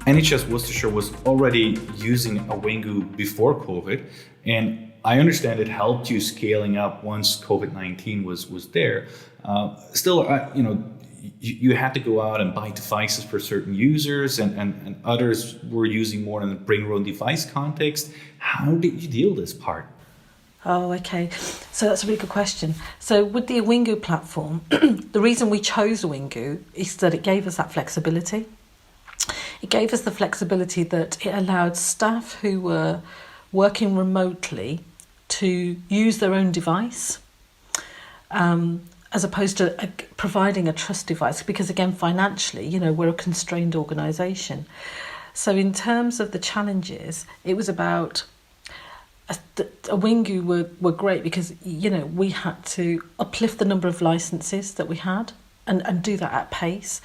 NHS Worcestershire was already using Awingu before COVID, and I understand it helped you scaling up once COVID-19 was there. Still, you had to go out and buy devices for certain users, and others were using more in the bring your own device context. How did you deal this part? Oh, okay. So that's a really good question. So with the Awingu platform, the reason we chose Awingu is that it gave us that flexibility. It gave us the flexibility that it allowed staff who were working remotely to use their own device, as opposed to providing a trust device, because again, financially, we're a constrained organisation. So in terms of the challenges, it was about Awingu were great because, we had to uplift the number of licenses that we had and do that at pace.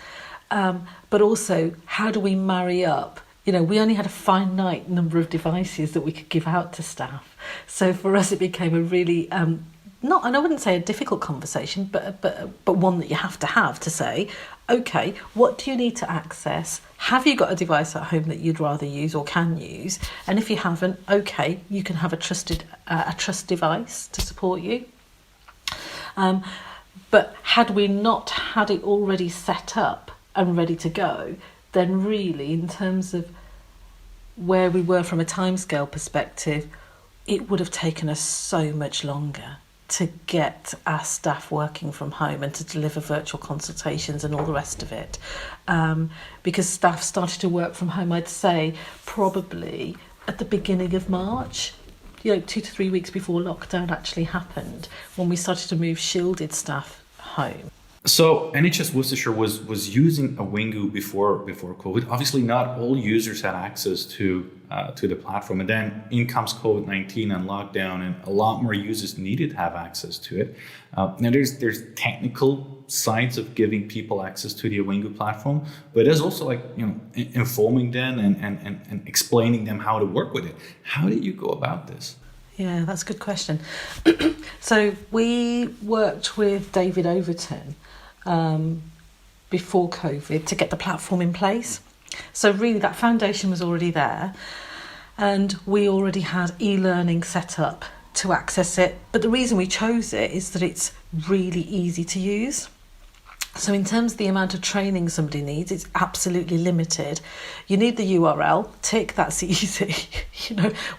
But also, how do we marry up? We only had a finite number of devices that we could give out to staff. So for us, it became a really, and I wouldn't say a difficult conversation, but one that you have to say, okay, what do you need to access? Have you got a device at home that you'd rather use or can use? And if you haven't, okay, you can have a trust device to support you. But had we not had it already set up and ready to go, then really, in terms of where we were from a timescale perspective, it would have taken us so much longer to get our staff working from home and to deliver virtual consultations and all the rest of it. Because staff started to work from home, I'd say, probably at the beginning of March, 2 to 3 weeks before lockdown actually happened, when we started to move shielded staff home. So NHS Worcestershire was using Awingu before COVID. Obviously, not all users had access to the platform, and then in comes COVID-19 and lockdown, and a lot more users needed to have access to it. Now, there's technical sides of giving people access to the Awingu platform, but there's also informing them and explaining them how to work with it. How did you go about this? Yeah, that's a good question. So we worked with David Overton before COVID to get the platform in place. So really that foundation was already there, and we already had e-learning set up to access it. But the reason we chose it is that it's really easy to use. So in terms of the amount of training somebody needs, it's absolutely limited. You need the URL, tick, that's easy.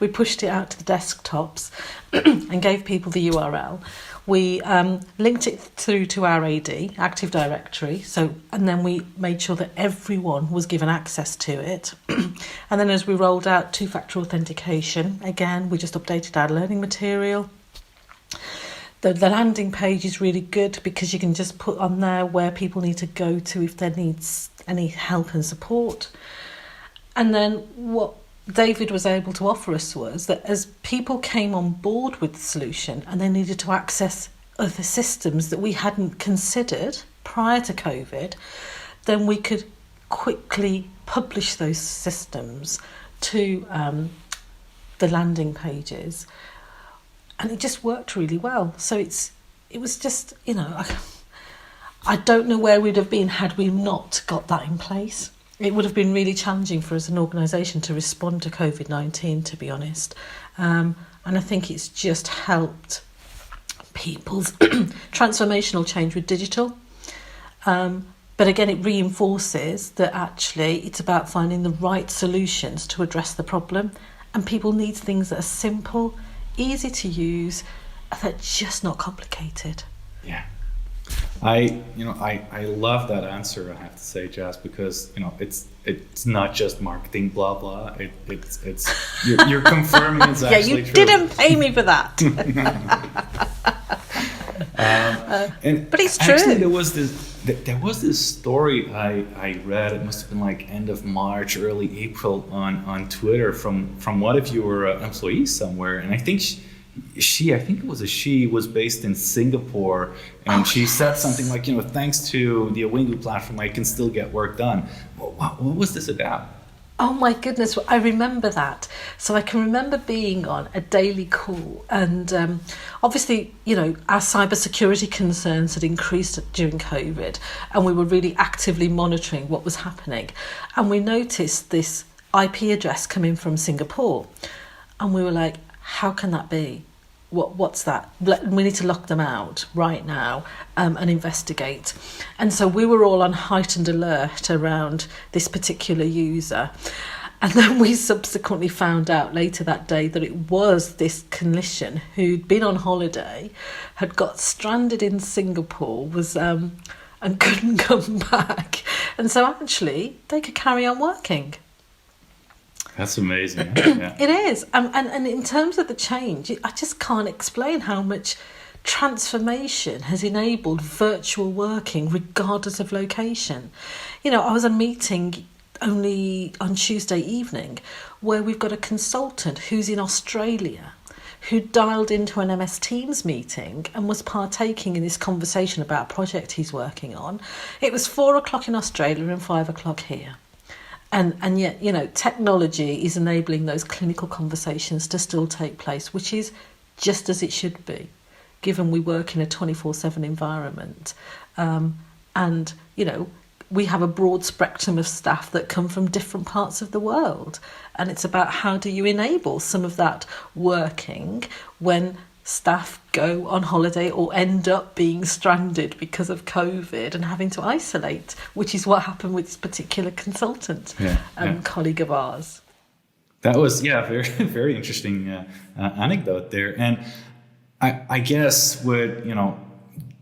We pushed it out to the desktops and gave people the URL. We linked it through to our AD, Active Directory, and then we made sure that everyone was given access to it. And then as we rolled out two-factor authentication, again, we just updated our learning material. The landing page is really good because you can just put on there where people need to go to if they need any help and support. And then what David was able to offer us was that as people came on board with the solution and they needed to access other systems that we hadn't considered prior to COVID, then we could quickly publish those systems to the landing pages. And it just worked really well. So it was just, I don't know where we'd have been had we not got that in place. It would have been really challenging for us as an organisation to respond to COVID-19, to be honest. And I think it's just helped people's transformational change with digital. But again, it reinforces that actually it's about finding the right solutions to address the problem. And people need things that are simple, easy to use, and they're just not complicated. Yeah. I love that answer, I have to say, Jas, because it's not just marketing blah blah. It's you're confirming it's actually true. Yeah, you didn't pay me for that. But it's true. Actually, there was this story I read. It must have been like end of March, early April on Twitter from one of your employees somewhere, and I think she was based in Singapore, and she said something like, thanks to the Awingu platform, I can still get work done. What was this about? Oh my goodness, I remember that. So I can remember being on a daily call, and obviously, our cybersecurity concerns had increased during COVID, and we were really actively monitoring what was happening. And we noticed this IP address coming from Singapore, and we were like, how can that be? What's that? We need to lock them out right now and investigate. And so we were all on heightened alert around this particular user. And then we subsequently found out later that day that it was this clinician who'd been on holiday, had got stranded in Singapore, and couldn't come back. And so actually they could carry on working. That's amazing. Yeah. It is. And in terms of the change, I just can't explain how much transformation has enabled virtual working regardless of location. I was at a meeting only on Tuesday evening where we've got a consultant who's in Australia who dialed into an MS Teams meeting and was partaking in this conversation about a project he's working on. It was 4:00 in Australia and 5:00 here. And yet, technology is enabling those clinical conversations to still take place, which is just as it should be, given we work in a 24/7 environment. And we have a broad spectrum of staff that come from different parts of the world. And it's about how do you enable some of that working when staff go on holiday or end up being stranded because of COVID and having to isolate, which is what happened with this particular consultant, colleague of ours. That was, very, very interesting anecdote there. And I guess with,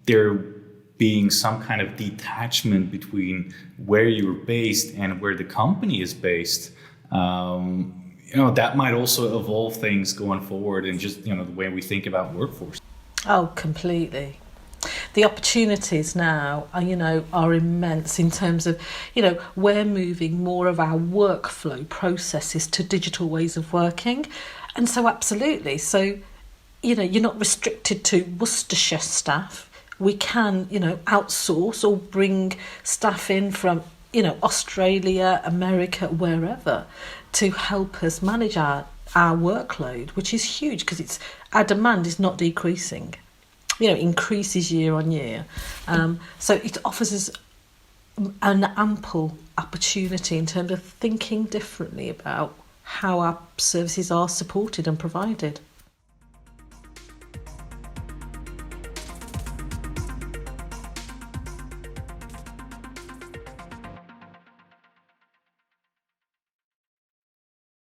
there being some kind of detachment between where you're based and where the company is based, that might also evolve things going forward and just, the way we think about workforce. Oh, completely. The opportunities now are immense in terms of, we're moving more of our workflow processes to digital ways of working. And so absolutely. So, you're not restricted to Worcestershire staff. We can, outsource or bring staff in from, Australia, America, wherever, to help us manage our workload, which is huge because our demand is not decreasing. Increases year on year. So it offers us an ample opportunity in terms of thinking differently about how our services are supported and provided.